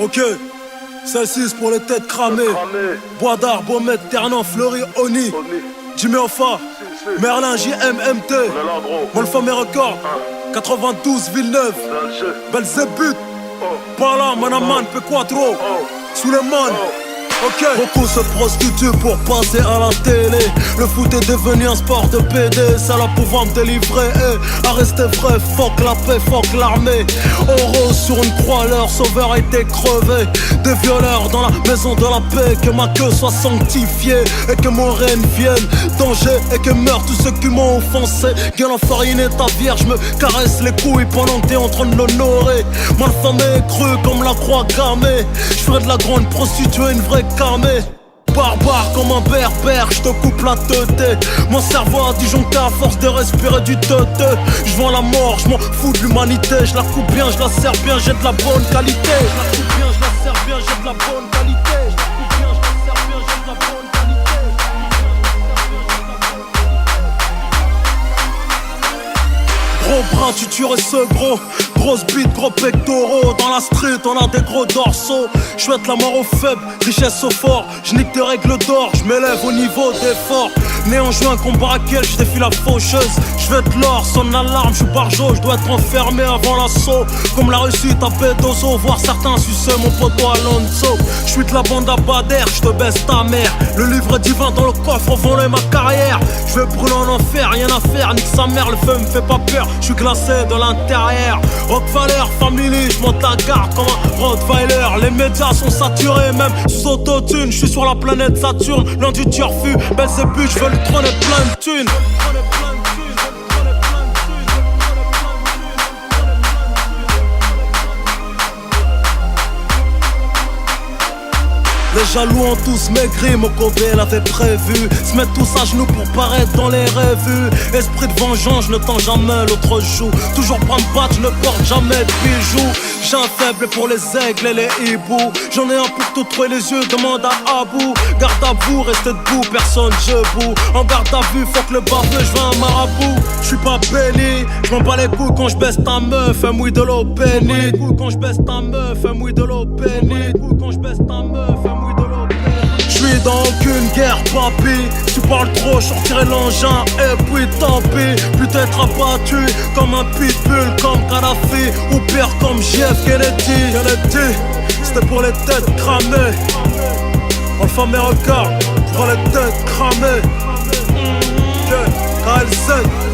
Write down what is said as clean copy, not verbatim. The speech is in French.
Ok, celle-ci c'est pour les têtes cramées. Bois d'Arc, Baumette, Ternan, Fleury, Oni. Jimmy Hoffa, Merlin, JMMT. Molfa mes records. 92, Villeneuve. Belzébuth. Bala, Manaman, P4. Suleiman. Okay. Beaucoup se prostituent pour passer à la télé. Le foot est devenu un sport de PD. Ça la pouvoir me délivrer, à rester vrai. Fuck la paix, fuck l'armée. Oro sur une croix, leur sauveur a été crevé. Des violeurs dans la maison de la paix. Que ma queue soit sanctifiée et que mon règne vienne. Danger et que meurent tous ceux qui m'ont offensé. Gueule enfarinée, ta vierge me caresse les couilles pendant que t'es en train de l'honorer. Malfamé, cru comme la croix gammée. J'ferais de la grande prostituée une vraie camé. Barbare comme un berbère, je te coupe la tête. Mon cerveau a disjoncté à force de respirer du tete. Je vends la mort, je m'en fous de l'humanité. Je la coupe bien, je la sers bien, j'ai de la bonne qualité. Je la coupe bien, je la sers bien, j'ai de la bonne qualité. Je la coupe bien, je la sers bien, j'ai de la bonne qualité. Gros bras, tu tuerais ce gros. Grosse bite, gros pectoraux. Dans la street, on a des gros dorsaux. J'souhaite la mort aux faibles, richesse aux forts. J'nique tes règles d'or, j'm'élève au niveau des forts. Né en juin, combat à quel, j'défie la faucheuse. J'veux de l'or, sonne l'alarme, j'suis barjot. J'dois être enfermé avant l'assaut. Comme la Russie, tapé d'ozo. Voir certains sucer mon poteau Alonso. J'suis de la bande à Bader, j'te baisse ta mère. Le livre divin dans le coffre, voler ma carrière. J'vais brûler en enfer, rien à faire, nique sa mère, le feu me fait pas peur. J'suis glacé de l'intérieur. Rockefeller, family, j'monte la garde comme un Rottweiler. Les médias sont saturés, même sous autotune. J'suis sur la planète Saturne, loin du turfu. Belzébuth, j'veux lui trôner plein de thunes. Les jaloux ont tous maigri, Mokobé l'avait prévu. Se mettre tous à genoux pour paraître dans les revues. Esprit de vengeance, je ne tends jamais l'autre joue. Toujours pas me battre, je ne porte jamais de bijoux. J'ai un faible pour les aigles et les hiboux. J'en ai un pour tout trouver les yeux, demande à Abou. Garde à vous, restez debout, personne debout. En garde à vue, faut que le baveux, je veux un marabout. Je suis pas béni, je m'en bats les couilles quand je baisse ta meuf, elle mouille de l'eau bénie. Quand je baisse ta meuf, elle mouille de l'eau bénie. Quand je baisse ta meuf, elle mouille de l'eau bénie. J'suis dans aucune guerre, papy. Tu parles trop, j'sortirai l'engin et puis tant pis. Peut-être abattu comme un pitbull, comme Kadhafi. Ou pire comme JF Kennedy. C'était pour les têtes cramées. Enfin mes regards, pour les têtes cramées. KLZ.